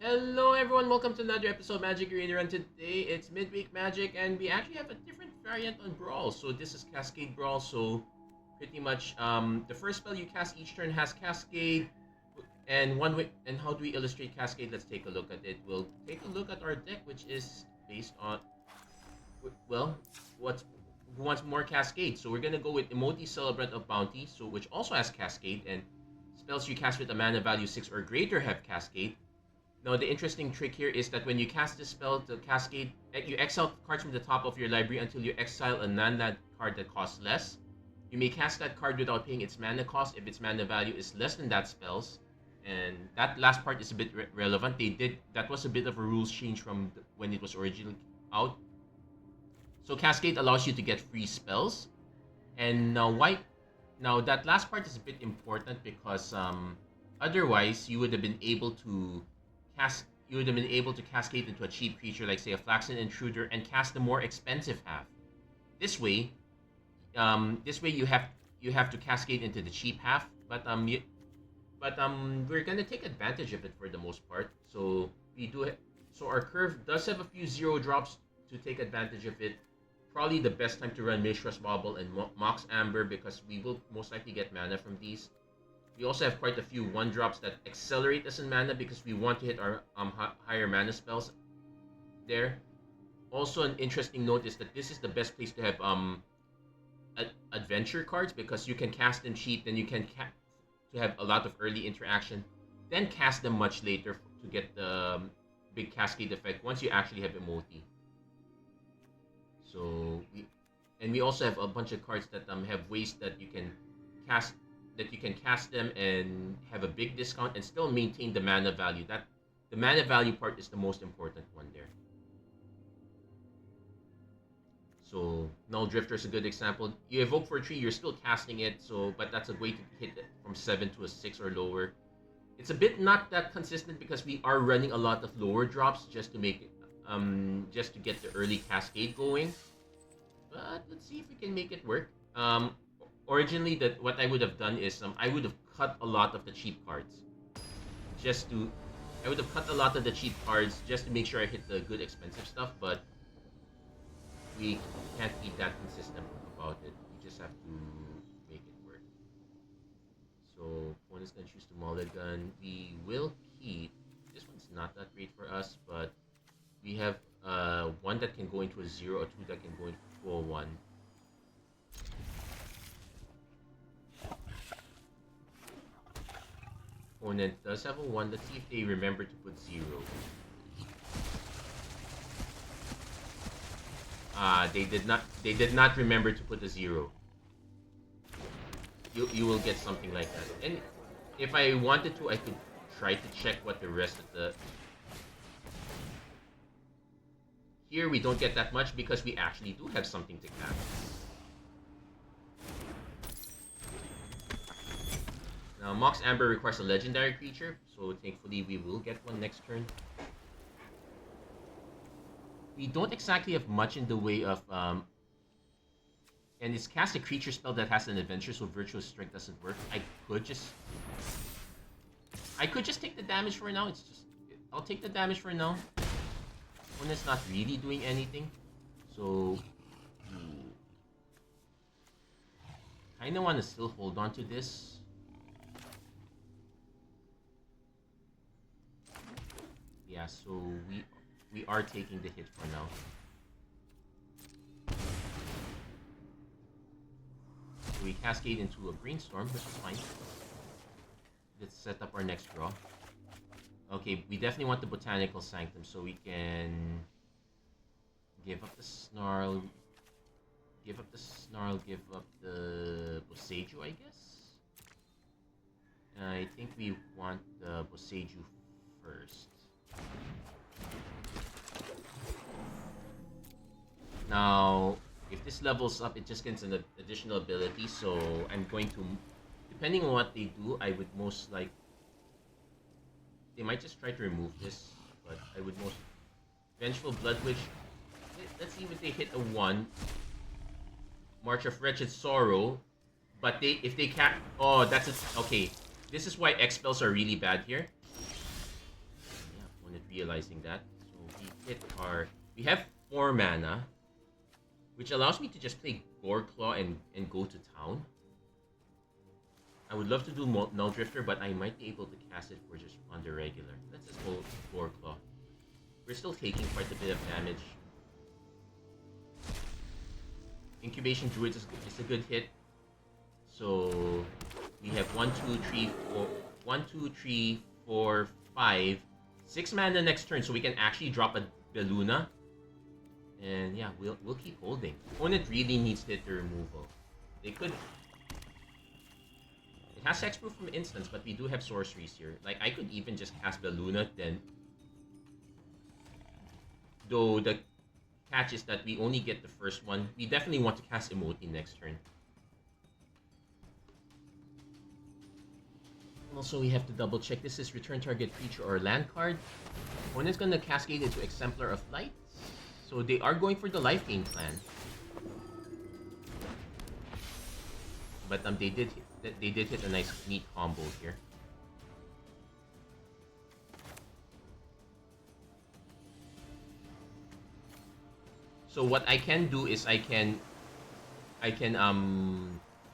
Hello everyone, welcome to another episode of MTG Arena Run. Today it's midweek magic and we actually have a different variant on Brawl. So this is Cascade Brawl, so pretty much the first spell you cast each turn has Cascade. And one way, and how do we illustrate Cascade? Let's take a look at it. We'll take a look at our deck, which is based on, well, what's who wants more Cascade. So we're gonna go with Imoti, Celebrant of Bounty, so which also has Cascade, and spells you cast with a mana value 6 or greater have Cascade. Now, the interesting trick here is that when you cast this spell, the Cascade, you exile cards from the top of your library until you exile a non-land card that costs less. You may cast that card without paying its mana cost if its mana value is less than that spell's. And that last part is a bit relevant. That was a bit of a rules change from when it was originally out. So Cascade allows you to get free spells. And now that last part is a bit important because otherwise you would have been able to cascade into a cheap creature like, say, a Flaxen Intruder and cast the more expensive half. This way you have to cascade into the cheap half, but we're gonna take advantage of it for the most part. So so our curve does have a few 0 drops to take advantage of it. Probably the best time to run Mishra's Bauble and Mox Amber because we will most likely get mana from these. We also have quite a few 1-drops that accelerate us in mana because we want to hit our higher mana spells there. Also, an interesting note is that this is the best place to have adventure cards because you can cast them cheap, then you can to have a lot of early interaction, then cast them much later to get the big cascade effect once you actually have Imoti. So we also have a bunch of cards that have ways that you can cast them and have a big discount and still maintain the mana value. That the mana value part is the most important one there. So Null Drifter is a good example. You evoke for a 3, you're still casting it, but that's a way to hit it from 7 to a 6 or lower. It's a bit not that consistent because we are running a lot of lower drops just to make it, just to get the early cascade going. But let's see if we can make it work. Originally, what I would have done is I would have cut a lot of the cheap cards, just to make sure I hit the good expensive stuff. But we can't be that consistent about it. We just have to make it work. So opponent's gonna choose to mulligan. We will keep. This one's not that great for us, but we have one that can go into a 0, a 2 that can go into a 1. Opponent does have a 1. Let's see if they remember to put 0. They did not remember to put a 0. You will get something like that. And if I wanted to, I could try to check what the rest of the... Here we don't get that much because we actually do have something to cast. Now, Mox Amber requires a legendary creature, so thankfully we will get one next turn. We don't exactly have much in the way of... and it's cast a creature spell that has an adventure, so Virtuous Strength doesn't work. I could just take the damage for now. I'll take the damage for now. When it's not really doing anything. So... kinda wanna still hold on to this. Yeah, so we are taking the hit for now. So we cascade into a brainstorm, which is fine. Let's set up our next draw. Okay, we definitely want the Botanical Sanctum, so we can give up the Snarl, give up the Boseiju, I guess. I think we want the Boseiju first. Now, if this levels up, it just gets an additional ability, so I'm going to, depending on what they do, I would most like, they might just try to remove this, but I would most, Vengeful Blood Witch, let's see if they hit a 1, March of Wretched Sorrow, but if they can't, oh, that's it, okay, this is why X spells are really bad here. Yeah, opponent realizing that. So we have 4 mana, which allows me to just play Goreclaw and go to town. I would love to do Null Drifter, but I might be able to cast it for just on the regular. Let's just go Goreclaw. We're still taking quite a bit of damage. Incubation Druid is a good hit. So we have 1, 2, 3, 4, 1, 2, 3, 4, 5, 6 mana next turn, so we can actually drop a Beluna. And yeah, we'll keep holding. Opponent really needs to hit the removal. They could. It has hexproof from instants, but we do have sorceries here. Like, I could even just cast Beluna, then. Though the catch is that we only get the first one. We definitely want to cast Imoti next turn. Also, we have to double check. This is return target creature or land card. Opponent's gonna cascade into Exemplar of Light. So they are going for the life gain plan. But they did hit a nice neat combo here. So what I can do is I can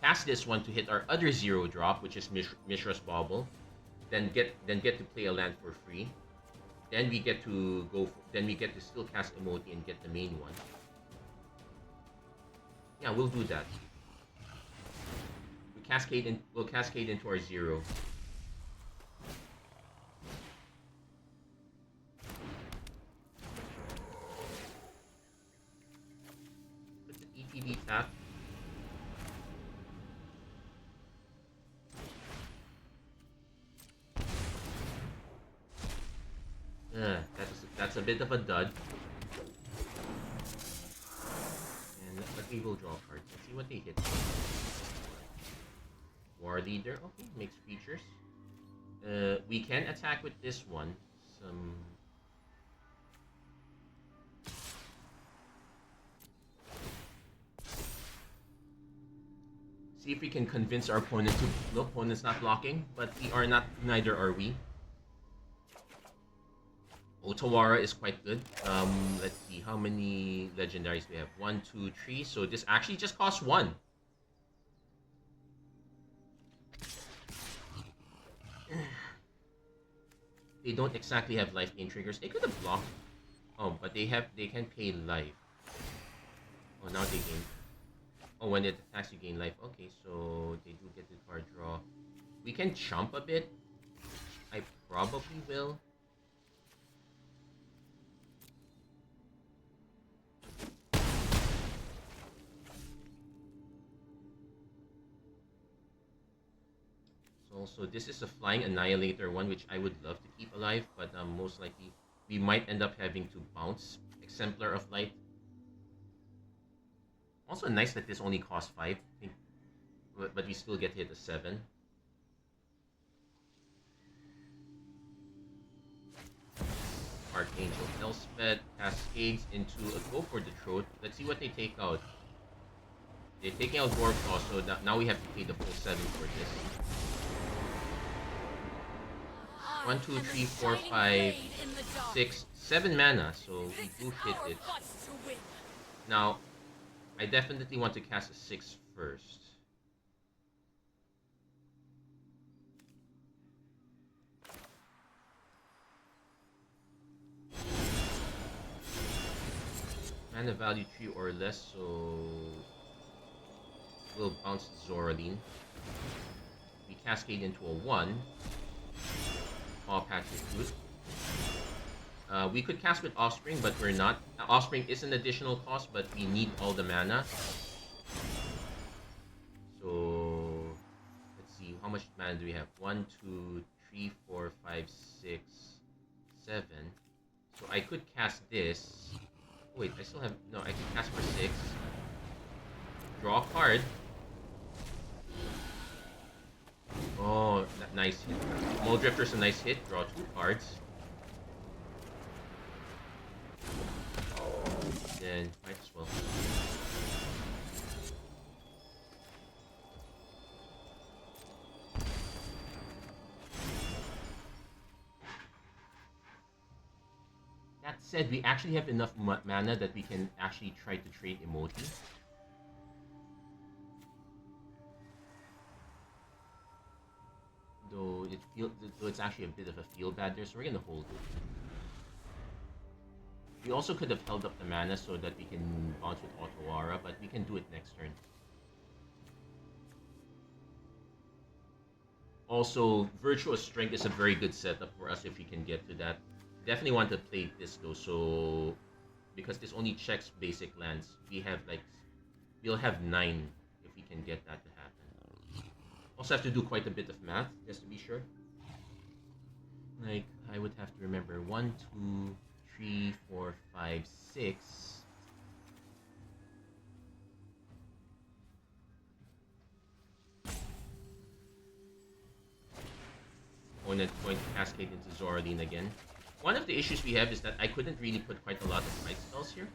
cast this one to hit our other 0 drop, which is Mishra's Bauble. Then get to play a land for free. Then we get to still cast Imoti and get the main one. Yeah, we'll do that. We'll cascade into our 0. Put the ETB tap. That's a bit of a dud. And but we will draw cards. Let's see what they hit. War Leader, okay, mixed features. We can attack with this one. See if we can convince our opponent to. No, opponent's not blocking, but we are not. Neither are we. Otawara is quite good. Let's see how many legendaries we have. 1, 2, 3. So this actually just costs 1. They don't exactly have life gain triggers. They could have blocked. Oh, but they can pay life. Oh, now they gain. Oh, when it attacks you gain life. Okay, so they do get the card draw. We can chump a bit. I probably will. Also, this is a Flying Annihilator one, which I would love to keep alive, but most likely we might end up having to bounce Exemplar of Light. Also nice that this only costs 5, but we still get hit a 7. Archangel Elspeth cascades into a Go for the Throat. Let's see what they take out. They're taking out Goreclaw, so now we have to pay the full 7 for this. 1, 2, 3, 4, 5, 6, 7 mana, so we do hit it. Now, I definitely want to cast a 6 first. Mana value 3 or less, so we'll bounce Zoraline. We cascade into a 1. Paw Patch Recruit. We could cast with Offspring, but we're not. Offspring is an additional cost, but we need all the mana. So let's see, how much mana do we have? 1, 2, 3, 4, 5, 6, 7. So I could cast this. Oh, wait, I still have. No, I can cast for 6. Draw a card. Oh, nice hit. Mole Drifter's a nice hit. Draw 2 cards. Then might as well. said, we actually have enough mana that we can actually try to trade Imoti. Though it's actually a bit of a feel bad there, so we're gonna hold it. We also could have held up the mana so that we can bounce with Otawara, but we can do it next turn. Also, Virtuous Strength is a very good setup for us if we can get to that. Definitely want to play this though, so because this only checks basic lands, we'll have 9 if we can get that to happen. Also have to do quite a bit of math just to be sure. Like, I would have to remember 1, 2, 3, 4, 5, 6. Opponent going to Cascade into Zoraline again. One of the issues we have is that I couldn't really put quite a lot of fight spells here.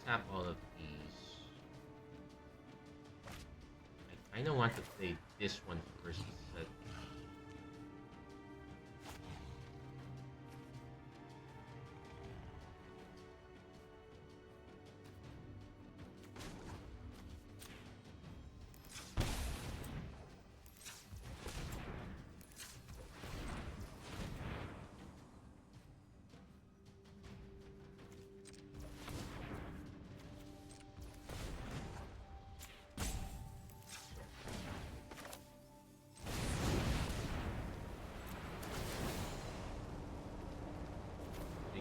Tap all of these. I kind of want to play this one first. But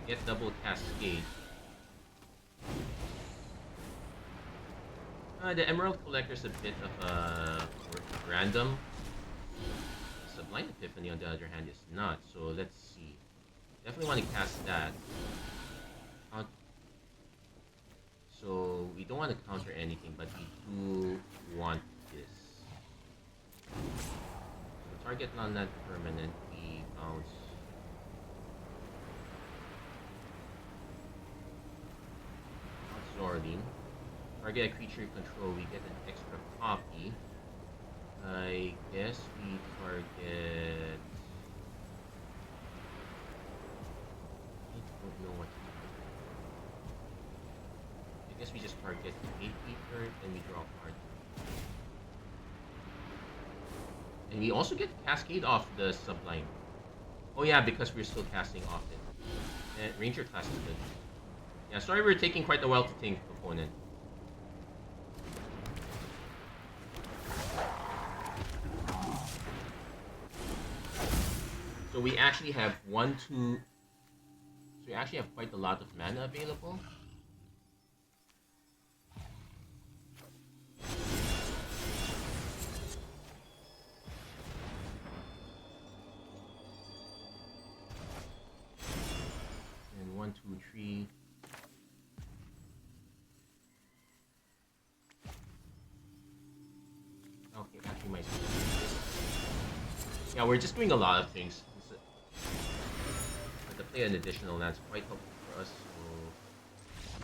get double Cascade. The Emerald Collector's a bit of a random. Sublime Epiphany, on the other hand, is not. So let's see. Definitely want to cast that. So we don't want to counter anything, but we do want this. So target non-land permanent, we bounce. Zoraline. Target a creature you control, we get an extra copy. I guess we target... I don't know what to do. I guess we just target 8 Ether, and we draw a card. And we also get Cascade off the Sublime. Oh yeah, because we're still casting off it. And Ranger class is good. Yeah, sorry we're taking quite a while to think, opponent. So we actually have 1, 2... So we actually have quite a lot of mana available. And 1, 2, 3... Okay, actually my... Yeah, we're just doing a lot of things. But to play an additional land's quite helpful for us, so...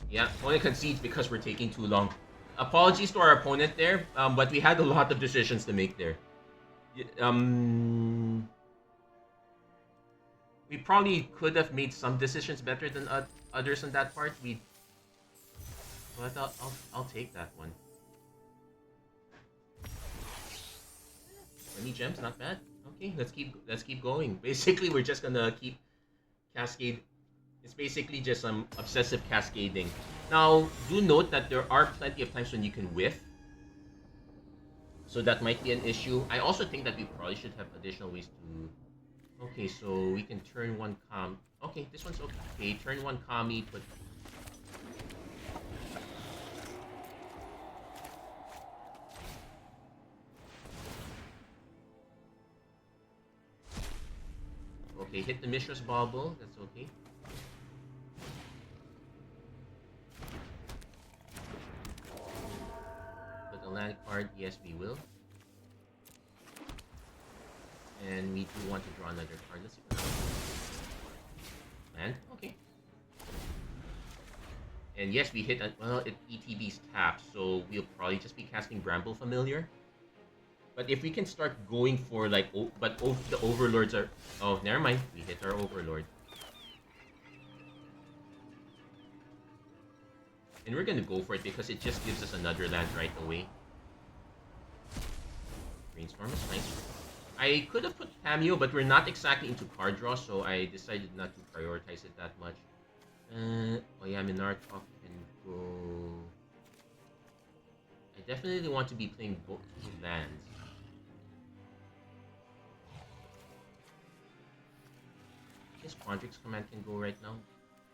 Yeah, only concedes because we're taking too long. Apologies to our opponent there, but we had a lot of decisions to make there. We probably could have made some decisions better than others on that part. But I'll take that one. 20 gems, not bad. Okay, let's keep going. Basically, we're just gonna keep cascade. It's basically just some obsessive cascading. Now, do note that there are plenty of times when you can whiff. So that might be an issue. I also think that we probably should have additional ways to... Okay, so we can turn one Okay, this one's okay. Turn one Kami, put... they hit the Mishra's Bauble. That's okay. Put a land card. Yes, we will. And we do want to draw another card. Let's see what happens. Land? Okay. And yes, we hit, well, it ETB's tap, so we'll probably just be casting Bramble Familiar. But if we can start going for, like, the Overlords are... Oh, never mind. We hit our Overlord. And we're gonna go for it because it just gives us another land right away. Brainstorm is nice. I could have put Cameo, but we're not exactly into card draw, so I decided not to prioritize it that much. Oh yeah, Minartok can go... I definitely want to be playing both lands. I guess Quandrix Command can go right now.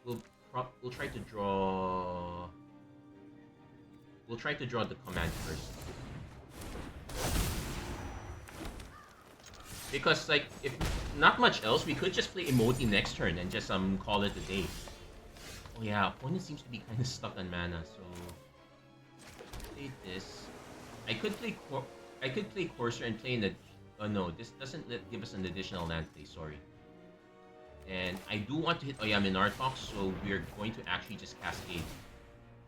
We'll try to draw... We'll try to draw the command first. Because, like, if not much else, we could just play Imoti next turn and just call it a day. Oh yeah, opponent seems to be kind of stuck on mana, so play this. I could play Courser and play in the... Oh no, this doesn't give us an additional land play, sorry. And I do want to hit Minartok, so we're going to actually just Cascade.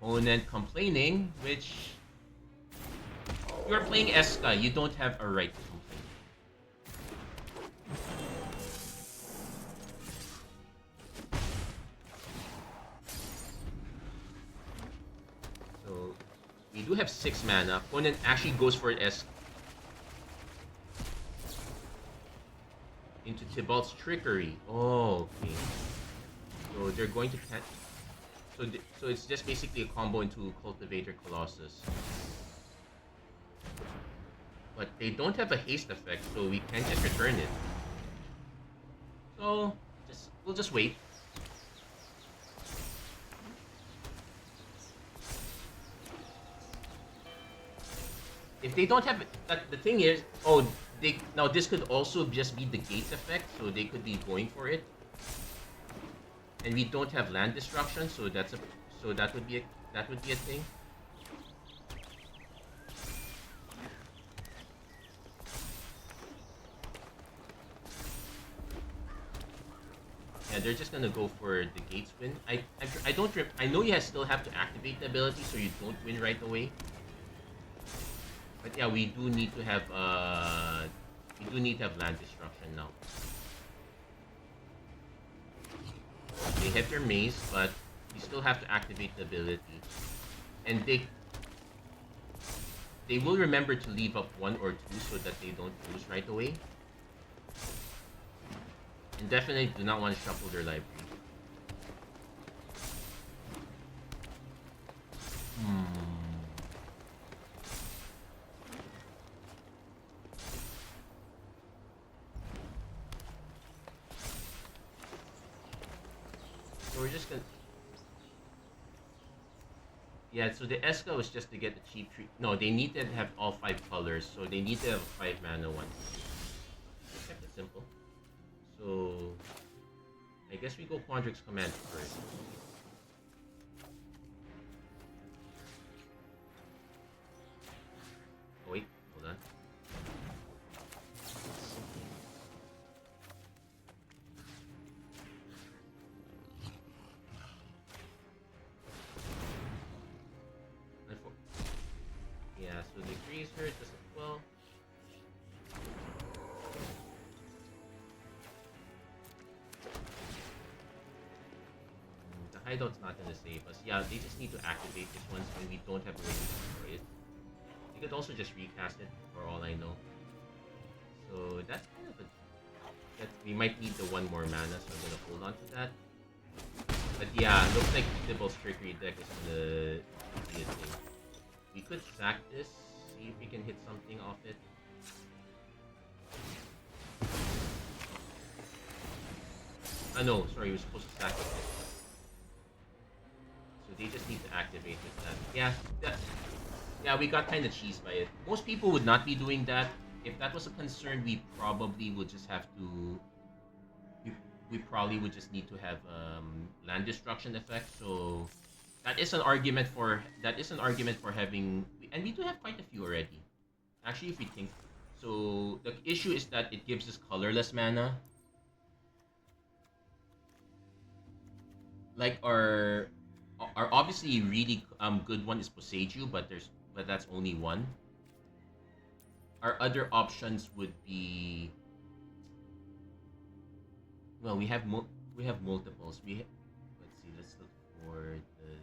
Opponent complaining, which... You're playing Eska, you don't have a right to complain. So, we do have 6 mana. Opponent actually goes for Eska. Into Tybalt's Trickery. Oh, okay. So they're going to so it's just basically a combo into Cultivator Colossus. But they don't have a haste effect, so we can't just return it. So we'll just wait. If they don't have it, the thing is, now this could also just be the gate effect, so they could be going for it. And we don't have land destruction, so that would be a thing. Yeah, they're just gonna go for the gates win. I know you still have to activate the ability, so you don't win right away. But yeah, we do need to have land destruction now. They hit their maze, but you still have to activate the ability. And they will remember to leave up 1 or 2 so that they don't lose right away. And definitely do not want to shuffle their library. So we're just gonna... Yeah, so the Eska was just to get the cheap treat. No, they need to have all 5 colors, so they need to have a 5 mana one. Kept it simple. So I guess we go Quandrix Command first. Oh wait, hold on. Yeah, so the freeze her just as well. The hideout's not gonna save us. Yeah, they just need to activate this one when we don't have a way to destroy it. We could also just recast it for all I know. So that's kind of we might need the 1 more mana, so I'm gonna hold on to that. But yeah, looks like Tybalt's Trickery deck is gonna be a thing. We could sack this, see if we can hit something off it. No, sorry, we're supposed to sack it. So they just need to activate it. Yeah, we got kind of cheesed by it. Most people would not be doing that. If that was a concern, we probably would just have to... we probably would just need to have land destruction effect. So that is an argument for having, and we do have quite a few already. Actually, if we think, so the issue is that it gives us colorless mana. Like our obviously really good one is Poseidon, but that's only one. Our other options would be, well, we have multiples. Let's see. Let's look for the.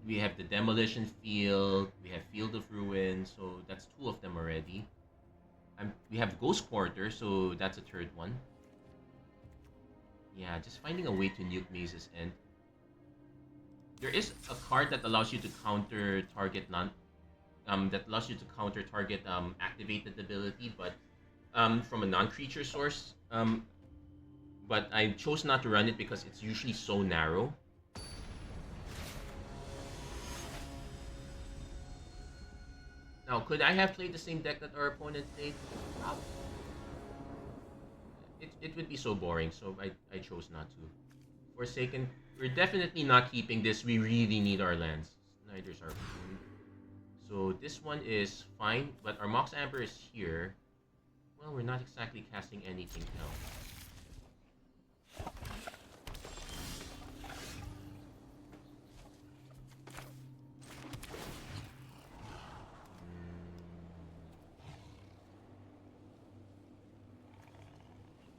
We have the Demolition Field. We have Field of Ruin. So that's two of them already. We have Ghost Quarter. So that's a third one. Yeah, just finding a way to nuke Maze's End. There is a card that allows you to counter target activated ability, but from a non-creature source. But I chose not to run it because it's usually so narrow. Now, could I have played the same deck that our opponent played? It would be so boring, so I chose not to. Forsaken, we're definitely not keeping this. We really need our lands. Snyder's our food. So this one is fine, but our Mox Amber is here. Well, we're not exactly casting anything else.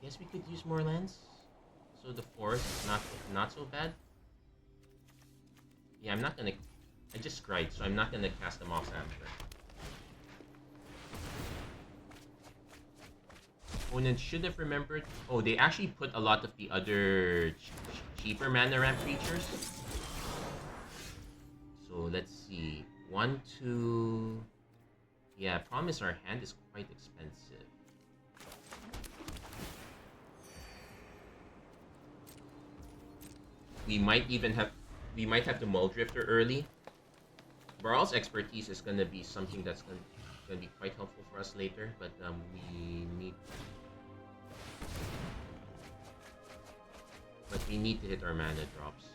Guess we could use more lands. So the forest is not so bad. Yeah, I'm not gonna. I just cried, so I'm not gonna cast the Mox Amber. Opponent should have remembered. Oh, they actually put a lot of the other cheaper mana ramp creatures. So let's see. 1, 2. Yeah, promise our hand is quite expensive. We might have to Muldrifter early. Brawl's expertise is gonna be something that's gonna be quite helpful for us later, but we need to hit our mana drops.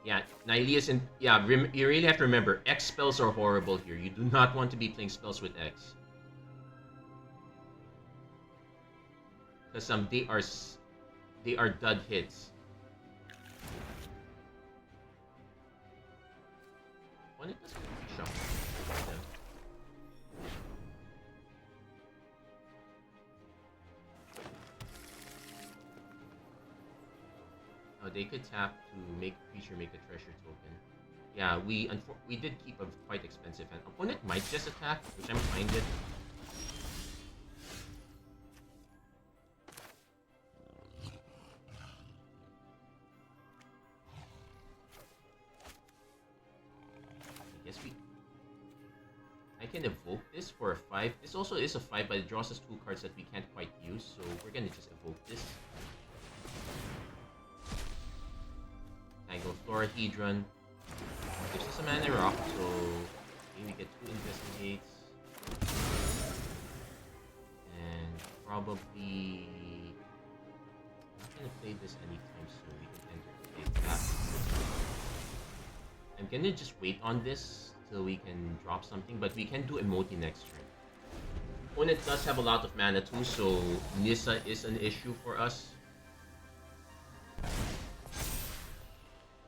Yeah, Nylea and yeah, you really have to remember, X spells are horrible here. You do not want to be playing spells with X. Because they are dud hits. When it doesn't shock. Oh, they could tap to make creature make a treasure token. Yeah, we did keep a quite expensive hand. Opponent might just attack, which I'm fine with. I can evoke this for a 5. This also is a 5, but it draws us 2 cards that we can't quite use, so we're gonna just evoke this. Tangle Florahedron. Gives us a mana rock, so maybe we get 2 investigates. And probably not gonna play this anytime soon. We can enter that. I'm gonna just wait on this till we can drop something, but we can do Imoti next turn. Opponent does have a lot of mana too, so Nissa is an issue for us.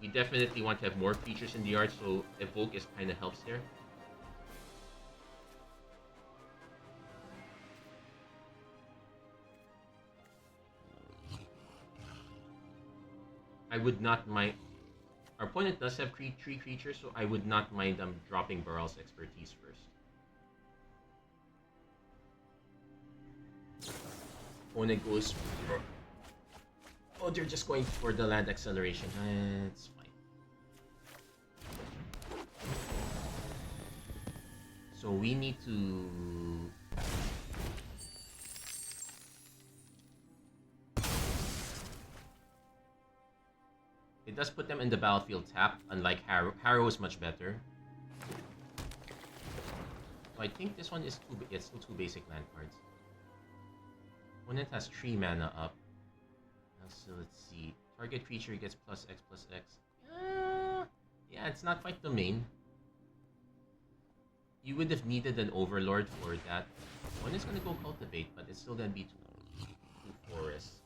We definitely want to have more creatures in the yard, so Evoke is kind of helps here. I would not mind. Our opponent does have 3 creatures, so I would not mind them dropping Baral's expertise first. Opponent goes for... Oh, they're just going for the land acceleration. It's fine. So we need to... It does put them in the battlefield tapped, unlike Harrow. Harrow is much better. So I think this one is it's still 2 basic land cards. Opponent has 3 mana up. So let's see. Target creature gets +X/+X. Yeah, it's not quite the main. You would have needed an Overlord for that. One is gonna go Cultivate, but it's still gonna be two forests.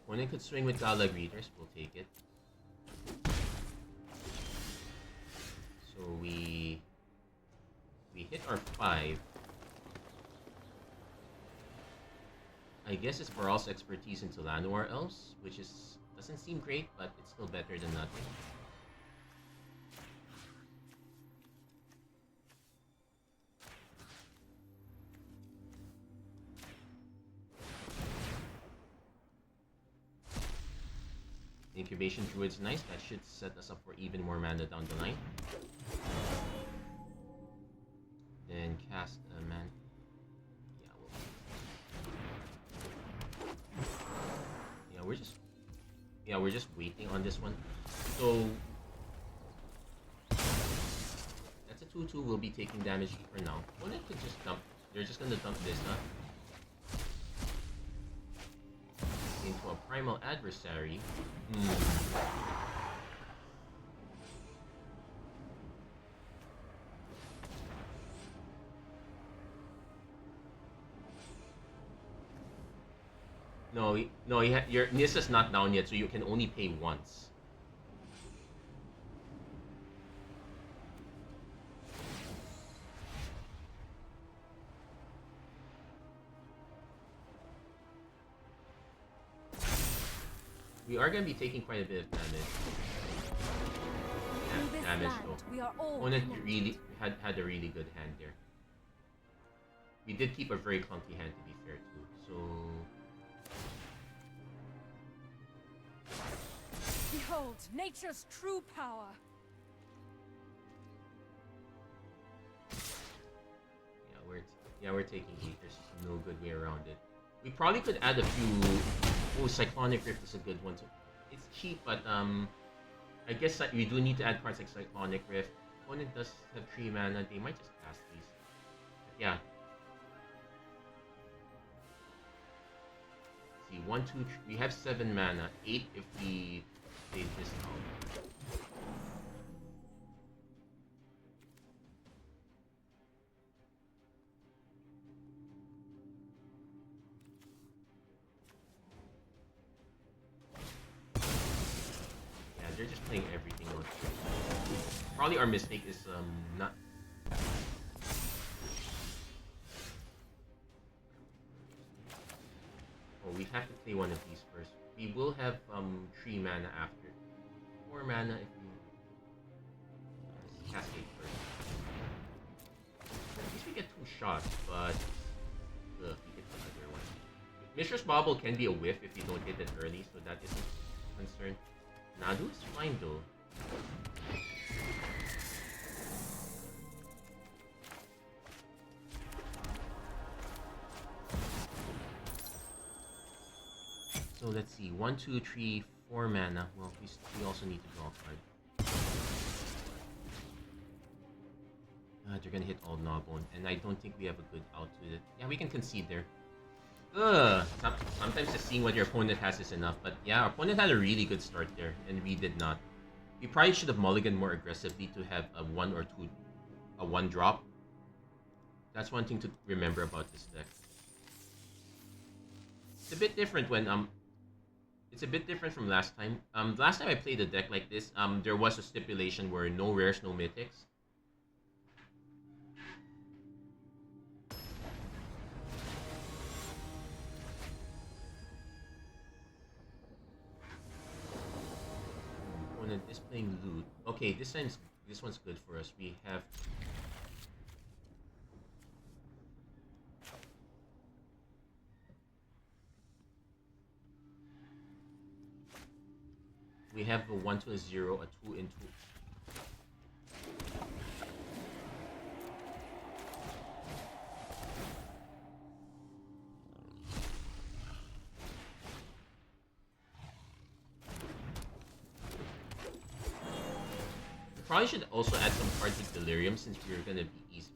Opponent could swing with Gala Greeters, we'll take it. So we hit our 5. I guess it's Baral's expertise into Llanowar Elves, which doesn't seem great, but it's still better than nothing. Incubation Druid's nice, that should set us up for even more mana down the line. Then cast a man. We're just waiting on this one. So that's a 2/2. We'll be taking damage for now. Opponent could just dump. They're just gonna dump this, huh? Into a primal adversary. No, your Nissa's not down yet, so you can only pay once. We are gonna be taking quite a bit of damage. Damage though. Opponent really had a really good hand there. We did keep a very clunky hand to be fair too. So behold nature's true power. We're taking heat. There's no good way around it. We probably could add a few. Oh, Cyclonic Rift is a good one too. It's cheap, but I guess we do need to add cards like Cyclonic Rift. Opponent does have 3 mana. They might just cast these. But yeah. Let's see, 1, 2, 3. We have 7 mana. 8 if we play this out. They're just playing everything on. Probably our mistake is not. Oh, we have to play one of these first. We will have 3 mana after. 4 mana if we cascade first. At least we get 2 shots, but we get the other one. Mishra's Bobble can be a whiff if you don't hit it early, so that isn't a concern. Nadu is fine though. So let's see, 1, 2, 3, 4 mana. Well, we also need to draw a card. They're gonna hit all Gnawbone, and I don't think we have a good out with it. Yeah, we can concede there. Sometimes just seeing what your opponent has is enough, but yeah, our opponent had a really good start there, and we did not. We probably should have mulliganed more aggressively to have a 1 or 2, a 1 drop. That's one thing to remember about this deck. It's a bit different when it's a bit different from last time. Last time I played a deck like this, there was a stipulation where no rares, no mythics. Is playing loot. Okay, this one's good for us. We have a 1 to a 0, a 2 into. Probably should also add some cards with Delirium since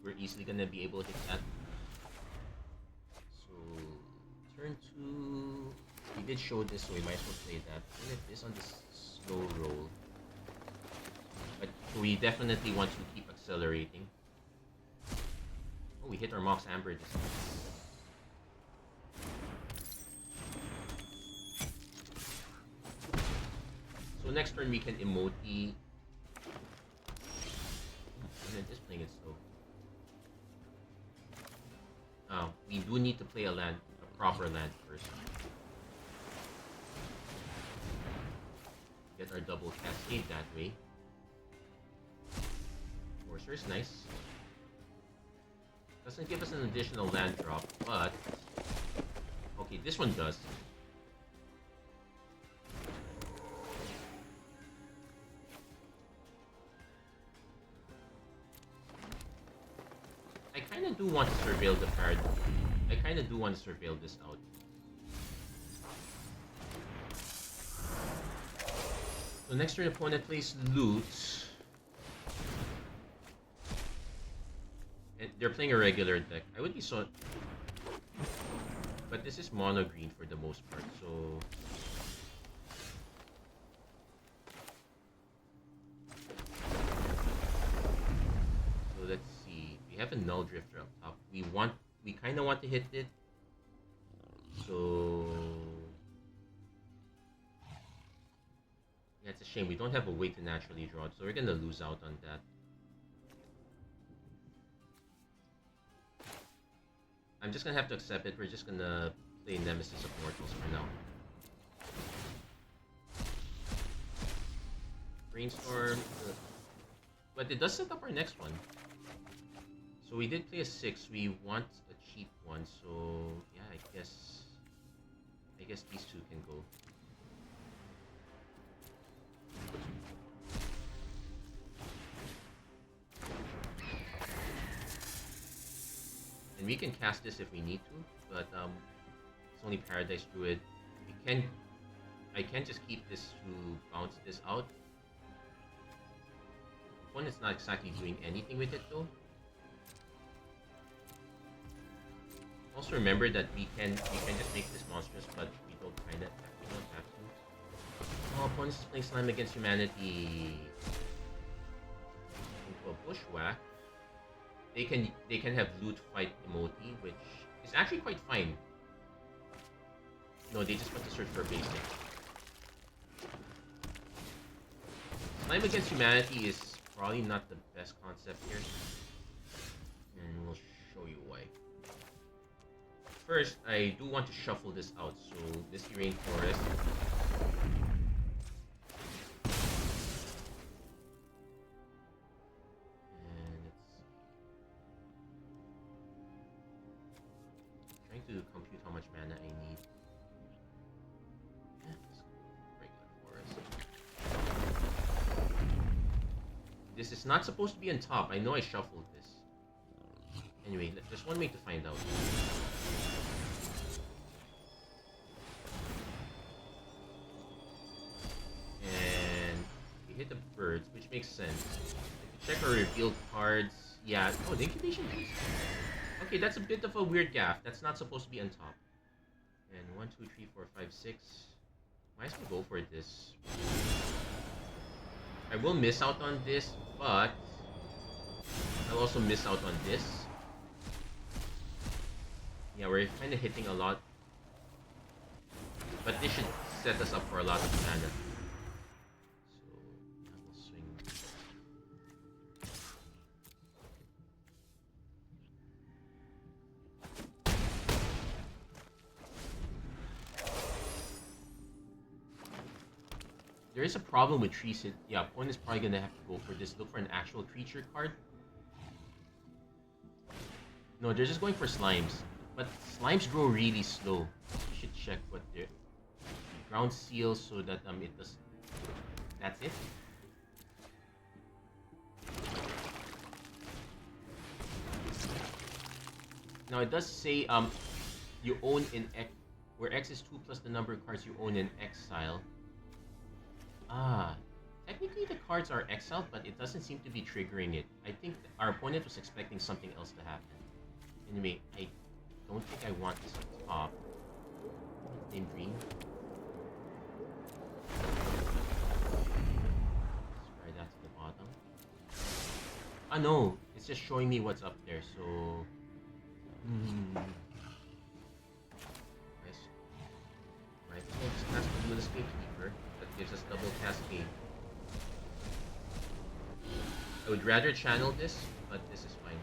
we're easily gonna be able to hit that. Turn 2. We did show this, so we might as well play that. Play this on this slow roll. But we definitely want to keep accelerating. Oh, we hit our Mox Amber this time. So next turn we can Imoti. And then just playing it slow. We do need to play a proper land first. Get our double cascade that way. Forcer is nice. Doesn't give us an additional land drop, but okay, this one does. I kind of do want to surveil the card. I kind of do want to surveil this out. So next turn, opponent plays loot. And they're playing a regular deck. I would be so... But this is mono green for the most part, so... So let's see. We have a Null Drifter up top. We kind of want to hit it. So... Yeah, it's a shame. We don't have a way to naturally draw it, so we're gonna lose out on that. I'm just gonna have to accept it. We're just gonna play Nemesis of Mortals for now. Brainstorm. But it does set up our next one. So we did play a 6. We want a cheap one, so yeah, I guess these two can go. And we can cast this if we need to, but it's only Paradise Druid. I can just keep this to bounce this out. Opponent's not exactly doing anything with it though. Also remember that we can just make this monstrous, but we don't have to. Oh, opponent's is playing Slime Against Humanity. Into a Bushwhack. They can have loot fight Imoti, which is actually quite fine. No, they just want to search for basic. Slime Against Humanity is probably not the best concept here. And we'll show you why. First, I do want to shuffle this out, so this Rainforest. To compute how much mana I need. Yeah, let's go regular forest. This is not supposed to be on top. I know I shuffled this. Anyway, there's one way to find out. And we hit the birds, which makes sense. If you check our revealed cards, yeah. Oh, the incubation piece. Okay, that's a bit of a weird gaff. That's not supposed to be on top. And 1, 2, 3, 4, 5, 6. Might as well go for this. I will miss out on this, but I'll also miss out on this. Yeah, we're kind of hitting a lot. But this should set us up for a lot of mana. So, I will swing. There is a problem with trees. Yeah, opponent is probably gonna have to go for this. Look for an actual creature card. No, they're just going for slimes. But slimes grow really slow. You should check what they're... Ground seal so that it does... That's it. Now it does say you own in X, where X is 2 plus the number of cards you own in exile. Ah, technically the cards are exiled, but it doesn't seem to be triggering it. I think our opponent was expecting something else to happen. Anyway, I don't think I want this on top. Name green. Slide that to the bottom. Ah no, it's just showing me what's up there, so... Nice. Right, so just cast the Blue Escape Keeper. That gives us double cascade. I would rather channel this, but this is fine.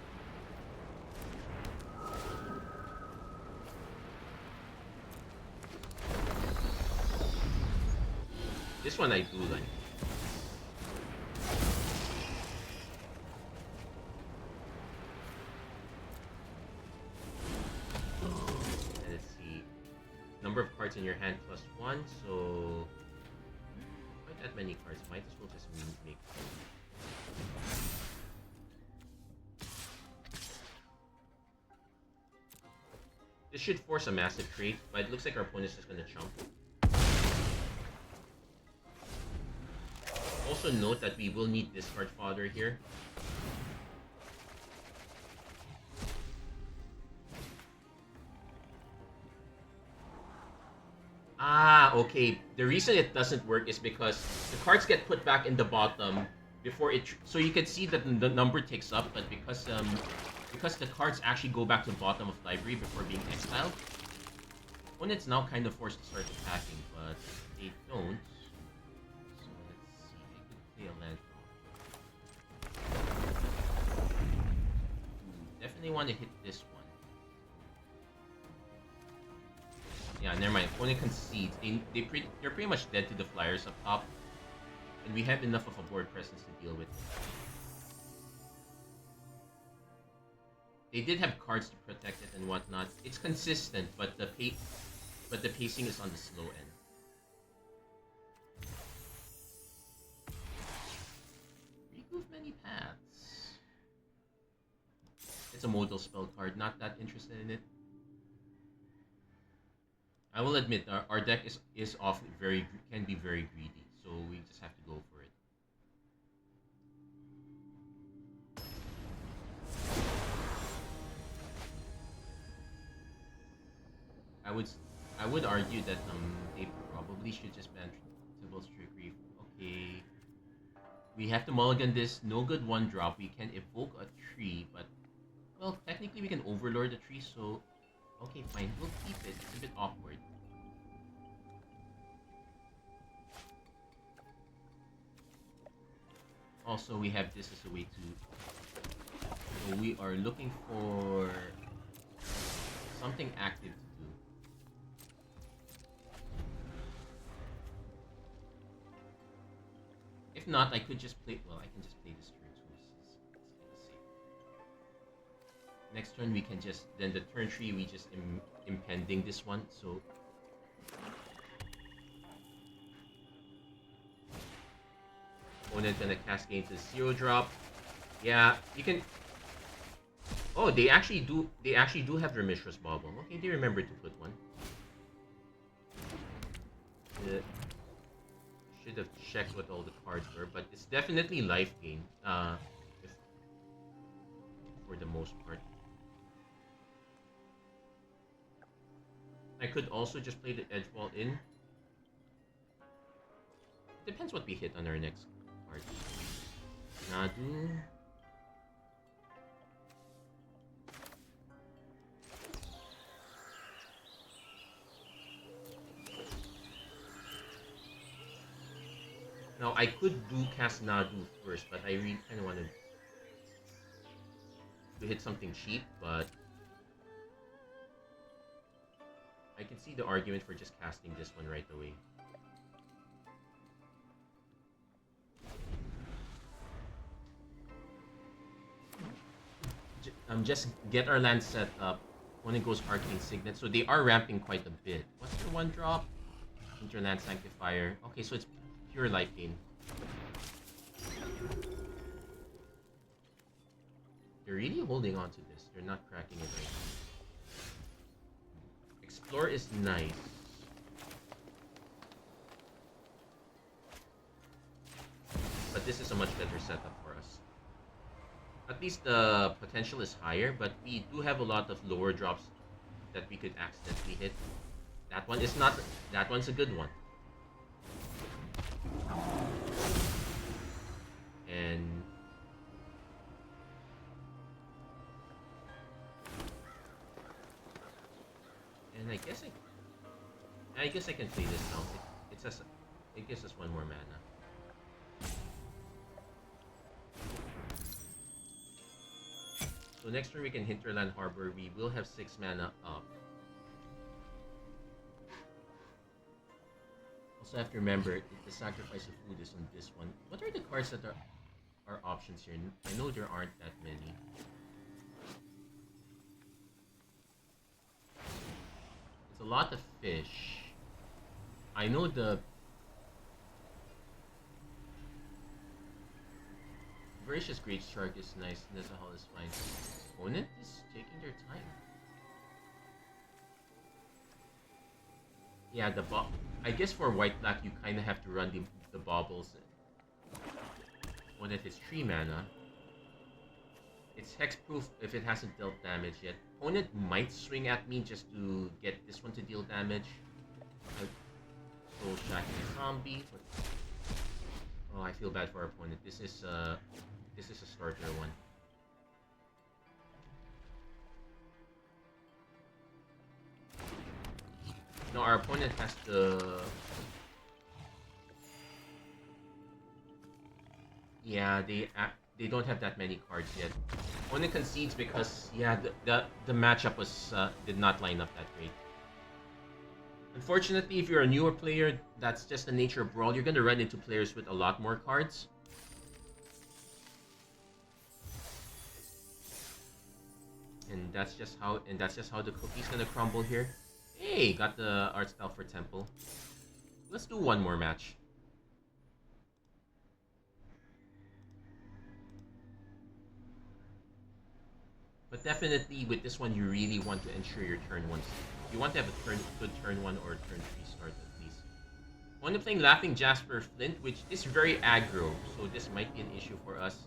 This one I do like. And let's see. Number of cards in your hand plus 1, so... Quite that many cards. Might as well just make... This should force a massive trade, but it looks like our opponent's just gonna chump. Also note that we will need discard fodder here. Ah, okay. The reason it doesn't work is because the cards get put back in the bottom before it... So you can see that the number takes up, but because the cards actually go back to the bottom of library before being exiled, opponent's now kind of forced to start attacking, but they don't. So let's see, I could play a land. Definitely want to hit this one. Yeah, never mind. Opponent concedes. They're pretty much dead to the flyers up top, and we have enough of a board presence to deal with. They did have cards to protect it and whatnot. It's consistent, but the pacing is on the slow end. Remove many paths. It's a modal spell card. Not that interested in it. I will admit our deck is often can be very greedy, so we just have to go for it. I would argue that they probably should just ban Sybil's Trickery. Okay, we have to mulligan this. No good 1-drop. We can evoke a tree, but well, technically we can overlord the tree. So okay, fine. We'll keep it. It's a bit awkward. Also, we have this as a way to... So we are looking for something active to do. If not, I could just play... Well, I can just play this turn too. It's safe. Next turn we can just... Then the turn 3 we just impending this one, so... Opponent gonna cascade into 0-drop. Yeah, you can... Oh, they actually do have Remishra's Bauble. Okay, they remembered to put one. Should have checked what all the cards were, but it's definitely life gain. For the most part. I could also just play the Edgewall in. Depends what we hit on our next card. Nadu. Now I could do cast Nadu first, but I really kind of want to hit something cheap, but I can see the argument for just casting this one right away. Just get our land set up when it goes Arcane Signet. So they are ramping quite a bit. What's your 1-drop? Interland Sanctifier. Okay, so it's pure life gain. They're really holding on to this. They're not cracking it right now. Explore is nice. But this is a much better setup for us. At least the potential is higher, but we do have a lot of lower drops that we could accidentally hit. That one is not. That one's a good one. And I guess I can play this now. It gives us one more mana. So next turn we can Hinterland Harbor. We will have 6 mana up. Also have to remember the sacrifice of food is on this one. What are the cards that are options here? I know there aren't that many. It's a lot of fish. I know the Voracious Great Shark is nice, Nezahal is fine. Opponent is taking their time. Yeah, I guess for white-black you kinda have to run the baubles. Opponent is 3 mana. It's hexproof if it hasn't dealt damage yet. Opponent might swing at me just to get this one to deal damage. Soul Shacking a zombie, but oh, I feel bad for our opponent. This is a starter one. No, our opponent has to. Yeah, they don't have that many cards yet. Opponent concedes because the matchup was did not line up that great. Unfortunately, if you're a newer player, that's just the nature of Brawl. You're gonna run into players with a lot more cards. And that's just how the cookie's gonna crumble here. Hey, got the art style for Temple. Let's do one more match. But definitely with this one, you really want to ensure your turn 1. You want to have a good turn 1 or turn 3 start at least. One to playing Laughing Jasper Flint, which is very aggro, so this might be an issue for us.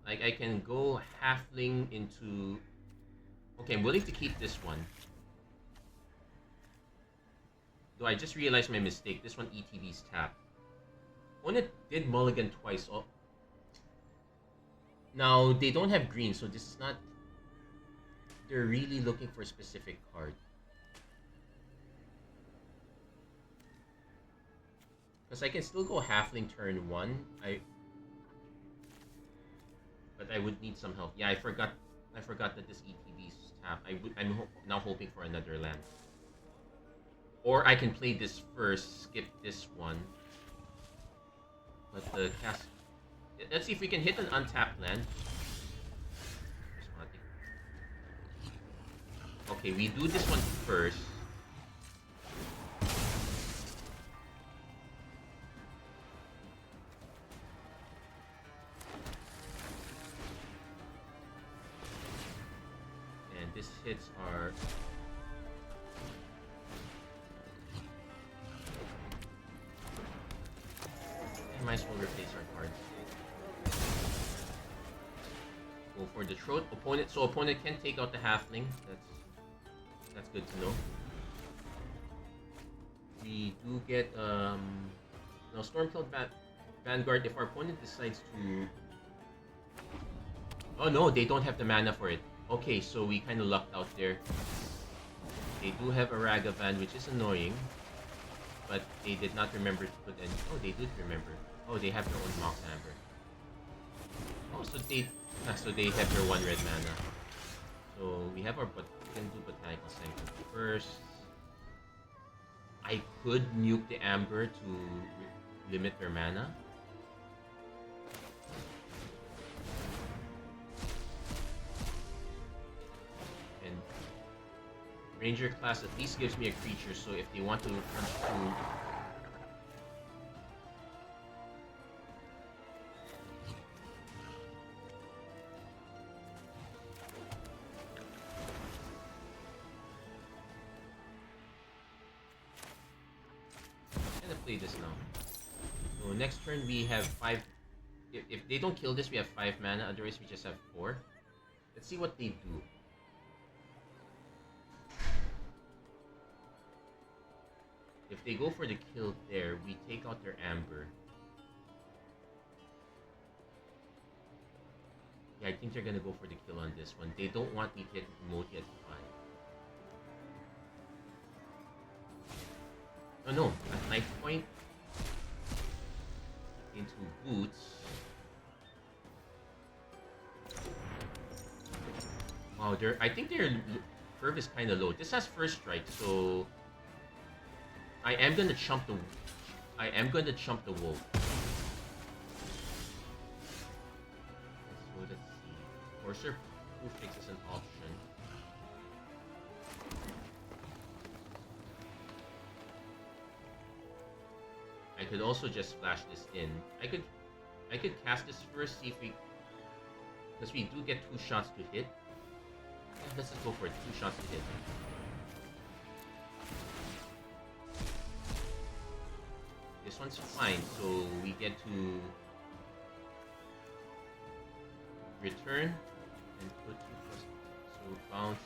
Like, I can go halfling into... Okay, I'm willing to keep this one. Though I just realized my mistake. This one ETB's tap. When it did mulligan twice. Oh. Now, they don't have green, so this is not... They're really looking for a specific card. Because I can still go halfling turn 1. But I would need some help. Yeah, I forgot that this ETB's tap. I'm now hoping for another land. Or I can play this first, skip this one. But the cast... Let's see if we can hit an untapped land. Okay, we do this one first. And this hits our... I might as well replace our card. Go for the throat. Opponent can take out the halfling. That's good to know. We do get now Stormcloud Vanguard if our opponent decides to... Oh no, they don't have the mana for it. Okay, so we kind of lucked out there. They do have a Ragavan, which is annoying. But they did not remember to put any... Oh, they did remember. Oh, they have their own Mox Amber. Oh, so they have their 1 red mana. So we have our... But we can do Botanical Sanctum first. I could nuke the Amber to limit their mana. And Ranger class at least gives me a creature, so if they want to punch through... Play this now. So next turn we have 5. If they don't kill this, we have 5 mana. Otherwise, we just have 4. Let's see what they do. If they go for the kill there, we take out their Amber. Yeah, I think they're gonna go for the kill on this one. They don't want me to hit Imoti at 5. Oh no, at knife point into boots. Wow, I think their curve is kind of low. This has first strike, so I am gonna chump the wolf. So let's see. Courser Proof is an option. I could also just flash this in. I could cast this first, see if we, because we do get 2 shots to hit. Yeah, let's just go for it. 2 shots to hit. This one's fine, so we get to return and put 2+. So bounce,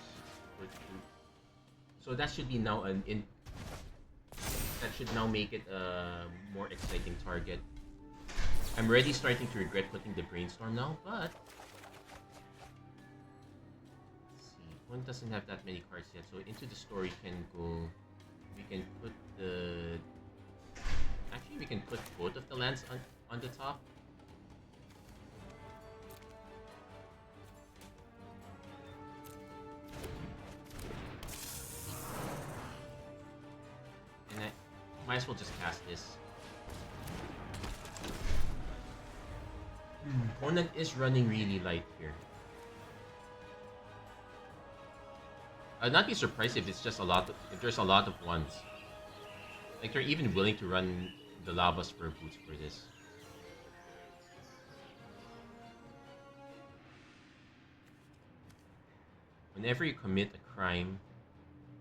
put 2. So that should be now an in. That should now make it a more exciting target. I'm already starting to regret putting the brainstorm now, but let's see. One doesn't have that many cards yet, so into the story can go. We can put the. Actually, we can put both of the lands on the top. And I might as well just cast this. Opponent is running really light here. I'd not be surprised if it's just if there's a lot of ones. Like they're even willing to run the lava spur boots for this. Whenever you commit a crime,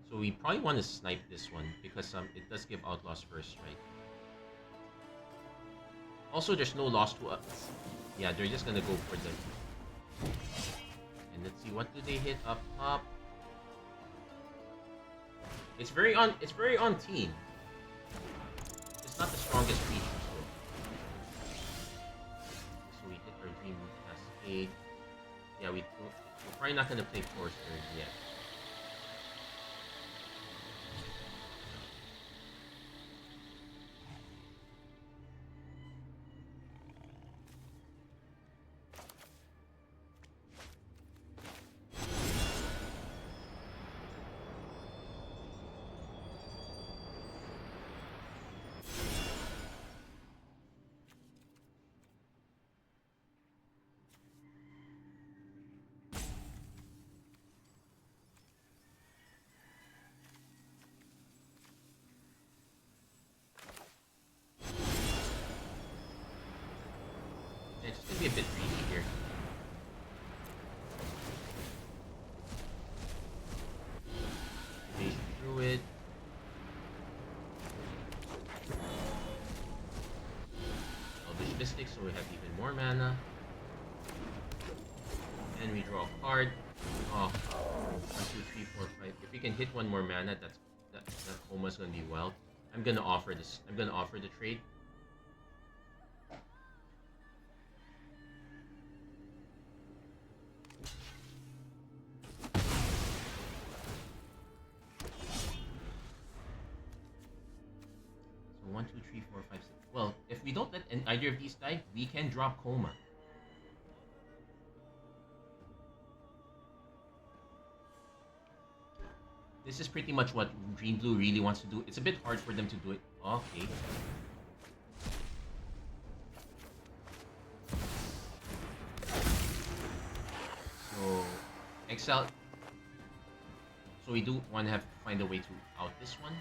so we probably want to snipe this one because it does give outlaws first strike. Also, there's no loss to us. Yeah, they're just gonna go for the. And let's see, what do they hit up top? It's very on team. It's not the strongest creature, so we hit our Dream Cascade. Yeah, we're probably not gonna play Force Third yet. It's just gonna be a bit greedy here. Phase through it. Elvish Mystic, so we have even more mana. And we draw a card. Oh, 1, 2, 3, 4, 5. If we can hit one more mana, that's almost gonna be well. I'm gonna offer this. I'm gonna offer the trade. So 1, 2, 3, 4, 5, 6. Well, if we don't let either of these die, we can drop Coma. This is pretty much what Green Blue really wants to do. It's a bit hard for them to do it. Okay. So, exile. So we do want to have to find a way to out this one.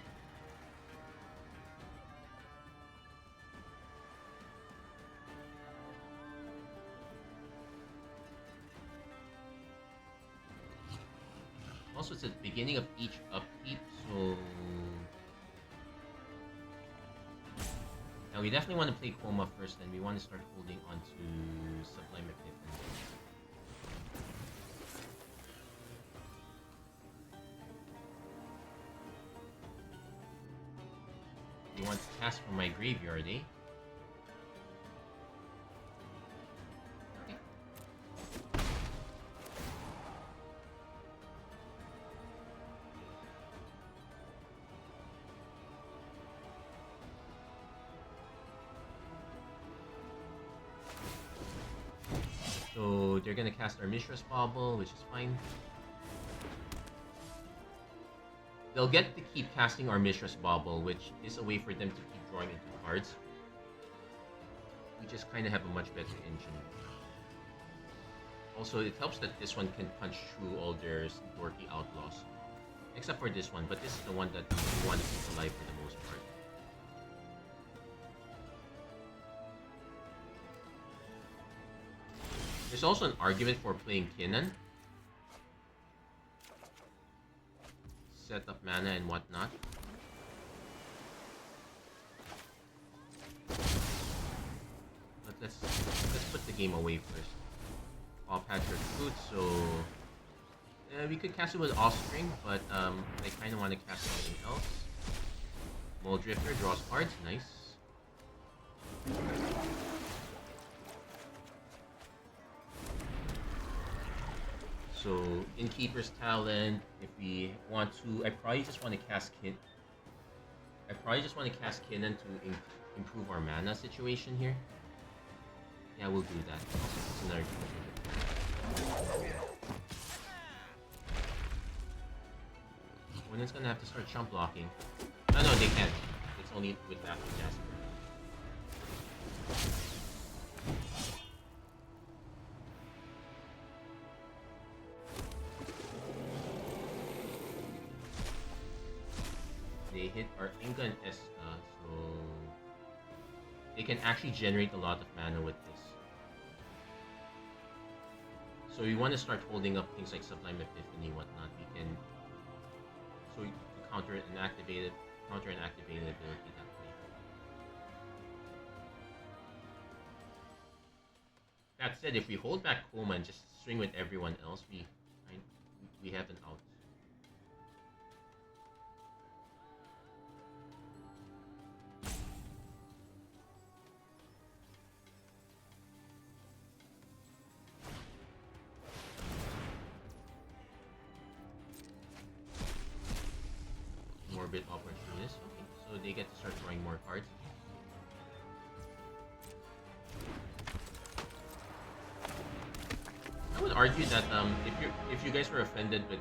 Also, it's at the beginning of each upkeep, so now we definitely want to play Coma first, and we want to start holding on to Sublime Magnificence. want to cast from my graveyard, eh? Okay. So they're gonna cast our Mishra's Bauble, which is fine. They'll get to keep casting our Mishra's Bauble, which is a way for them to keep drawing into cards. We just kind of have a much better engine. Also, it helps that this one can punch through all their dorky outlaws. Except for this one, but this is the one that we want to keep alive for the most part. There's also an argument for playing Kinnan. Set up mana and whatnot. But let's put the game away first. I'll patch your fruit, so we could cast it with Offspring, but I kind of want to cast something else. Mole Drifter draws cards, nice. So, Innkeeper's Talent, if we want to, I probably just want to cast Kinnan to improve our mana situation here. Yeah, we'll do that. It's another Opponent's gonna have to start chump blocking. No, they can't. It's only with after Jasper. They hit our Inga and Esta, so they can actually generate a lot of mana with this. So we want to start holding up things like Sublime Epiphany, whatnot. We can counter an activated ability that way. That said, if we hold back Koma and just swing with everyone else, we have an out. Morbid Opportunist. Okay, so they get to start drawing more cards. I would argue that if you guys were offended with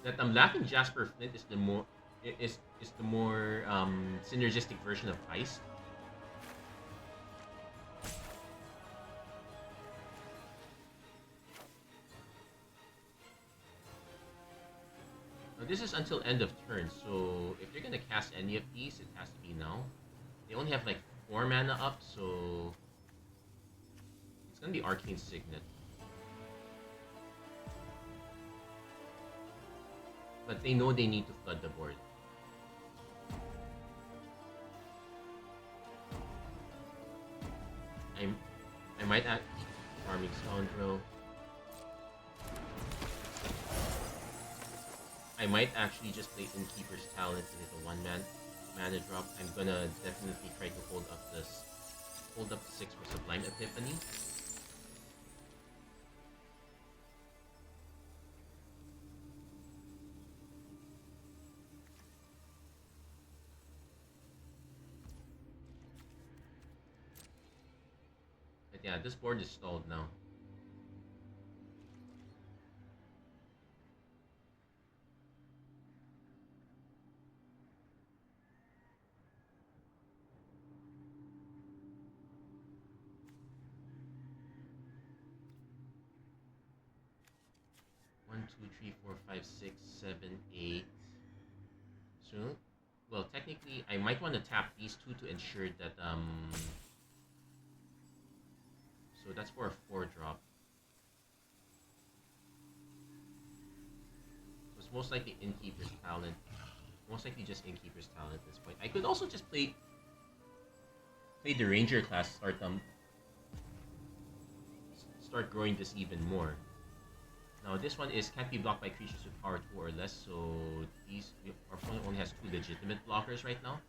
that Laughing Jasper Flint is the more synergistic version of Heist. Now, this is until end of turn, so if they're gonna cast any of these, it has to be now. They only have like 4 mana up, so it's gonna be Arcane Signet. But they know they need to flood the board. I might act Farming Scoundrel. I might actually just play Innkeeper's Talent to hit a 1-mana drop. I'm gonna definitely try to hold up the 6 for Sublime Epiphany. But yeah, this board is stalled now. One, two, three, four, five, 6, 7, 8. So, well, technically, I might want to tap these 2 to ensure that so that's for a 4-drop. So it's most likely Innkeeper's Talent. Most likely just Innkeeper's Talent at this point. I could also just play the Ranger class, start growing this even more. Now this one is can't be blocked by creatures with power 2 or less, so our opponent only has 2 legitimate blockers right now.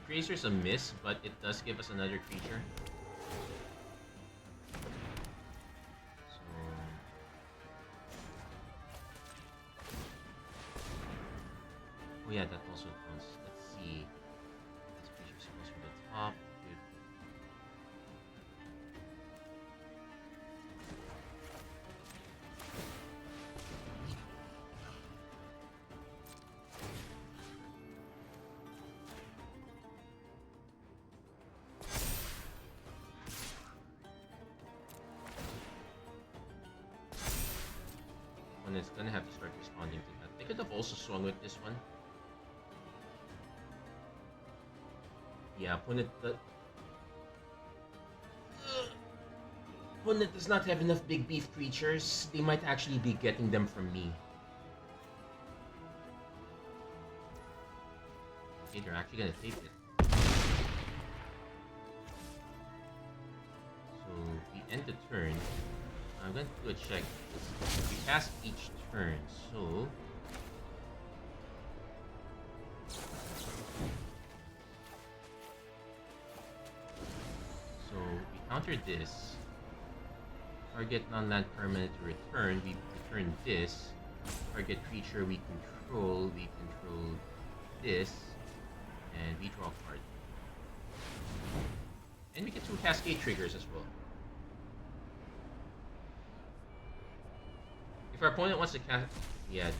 Tracer's a miss, but it does give us another creature. So... oh yeah, that also counts. Let's see. This creature goes from the top. Good. And it's gonna have to start responding to that. They could have also swung with this one. Yeah, opponent does not have enough big beef creatures. They might actually be getting them from me. Okay, they're actually gonna take it. So we end the turn. I'm going to do a check. We cast each turn, so... so we counter this. Target non-land permanent to return. We return this. Target creature we control this. And we draw a card. And we get 2 Cascade triggers as well. If our opponent wants to cast, yeah,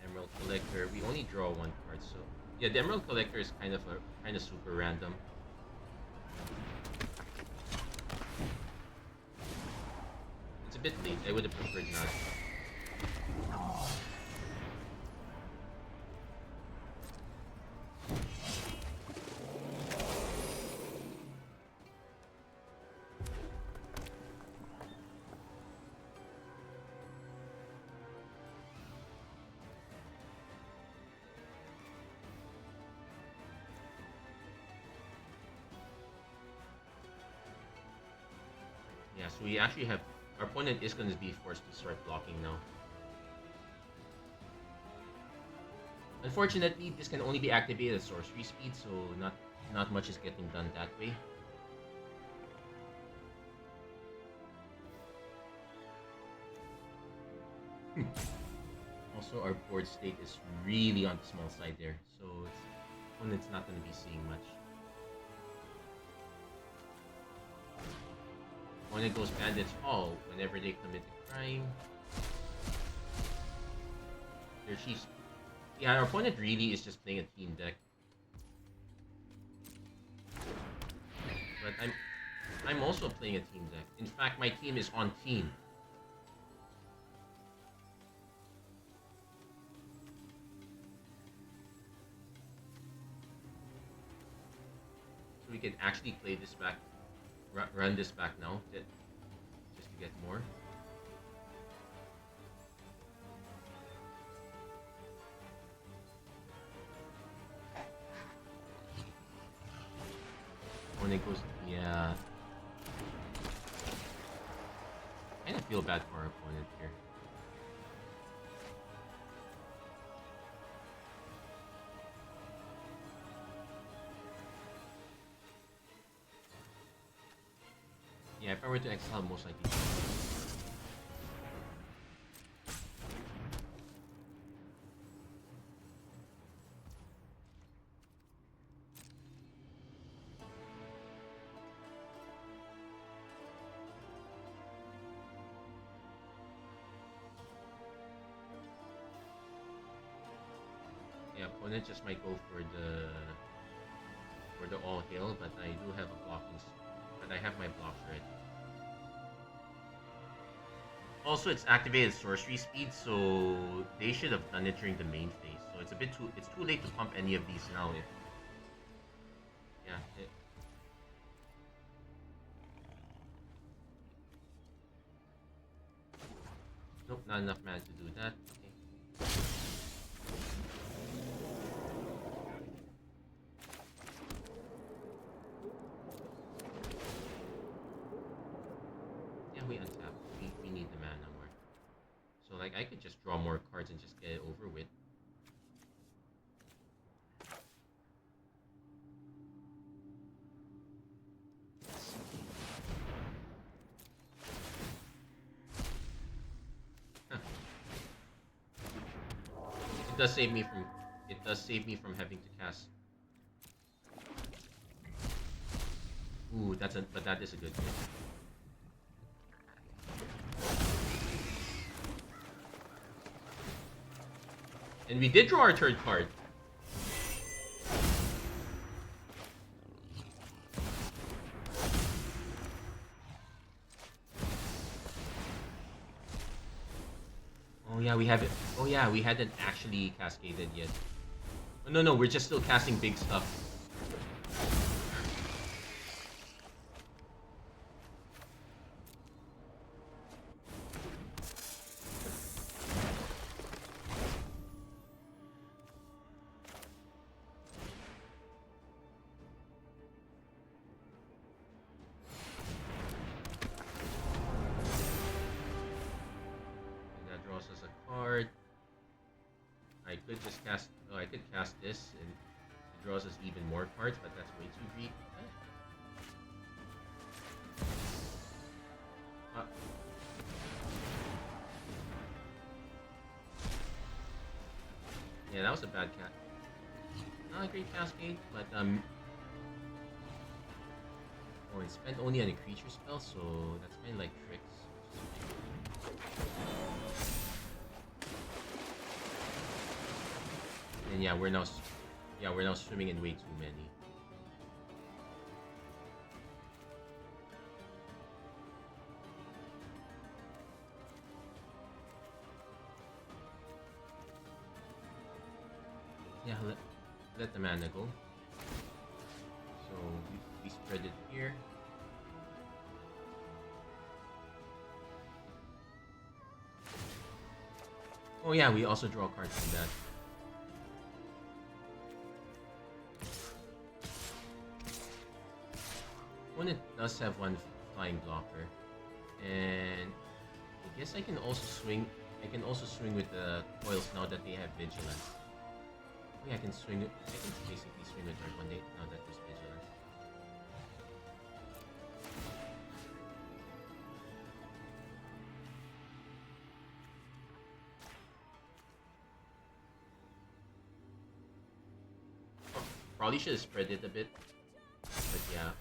Emerald Collector, we only draw 1 card. So yeah, the Emerald Collector is kind of super random. It's a bit late. I would have preferred not. Yeah, so we actually have... our opponent is going to be forced to start blocking now. Unfortunately, this can only be activated at sorcery speed, so not much is getting done that way. Also, our board state is really on the small side there, so opponent's not going to be seeing much. When it goes Bandit's Hall, whenever they commit a crime. Their chiefs. Yeah, our opponent really is just playing a team deck. But I'm also playing a team deck. In fact, my team is on team. So we can actually play this back. Run this back now, just to get more. When it goes, yeah. I kind of feel bad for our opponent here. Yeah, if I were to exile, most likely. Yeah, opponent just might go for the all hail, but I do have a blocking. But I have my blocks ready. Also, it's activated sorcery speed, so they should have done it during the main phase. So it's a bit too. It's too late to pump any of these now. If yeah. Nope, not enough mana to do that. Okay. Yeah, we untap. We need the mana more. So like I could just draw more cards and just get it over with. Huh. It does save me from. It does save me from having to cast. Ooh, but that is a good hit. And we did draw our third card. Oh yeah, we have it. Oh yeah, we hadn't actually cascaded yet. Oh, no, we're just still casting big stuff. Us a card. I could just cast. Oh, I could cast this, and it draws us even more cards, but that's way too greedy. Yeah, that was a bad cat. Not a great cascade, but Oh, it spent only on a creature spell, so that's kind of like tricks. And yeah, we're now swimming in way too many. Yeah, let the mana go. So we spread it here. Oh yeah, we also draw cards from that. Opponent does have one flying blocker, and I guess I can also swing. I can also swing with the coils now that they have vigilance. Oh yeah, I can swing. I can basically swing with Dark Monday now that there's vigilance. Oh, probably should have spread it a bit, but yeah.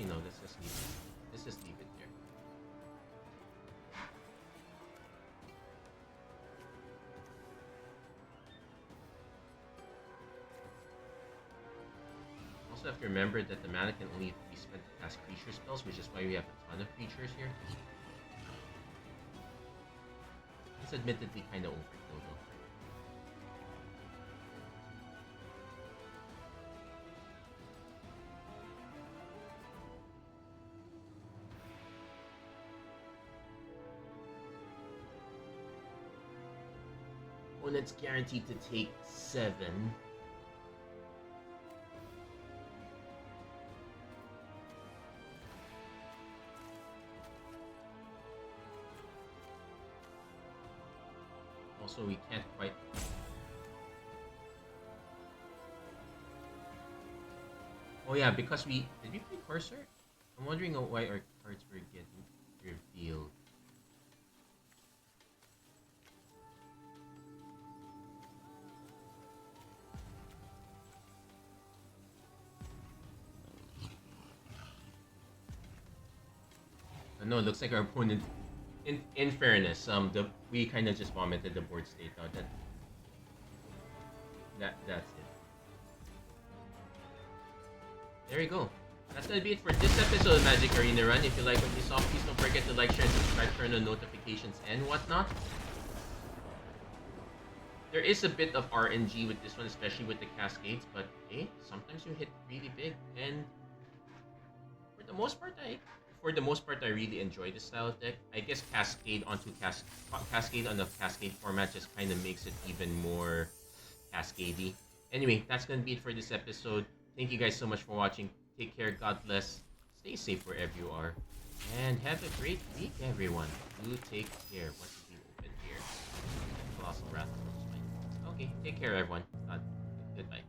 No, let's just leave it. Let's just leave it here. Also have to remember that the mana can only be spent to cast creature spells, which is why we have a ton of creatures here. It's admittedly kind of overkill though. Opponent's guaranteed to take 7. Also, we can't quite. Oh yeah, because did we play Cursor? I'm wondering why our cards were getting revealed. No, it looks like our opponent. In fairness, we kind of just vomited the board state out. That's it. There you go. That's gonna be it for this episode of Magic Arena Run. If you like what you saw, please don't forget to like, share, and subscribe, turn on notifications and whatnot. There is a bit of RNG with this one, especially with the cascades, but hey, sometimes you hit really big, and for the most part, I really enjoy this style of deck. I guess Cascade onto Cascade on the Cascade format just kind of makes it even more cascadey. Anyway, that's gonna be it for this episode. Thank you guys so much for watching. Take care, God bless, stay safe wherever you are, and have a great week, everyone. Do take care. What did we open here? Colossal Wrath. Okay, take care, everyone. Goodbye.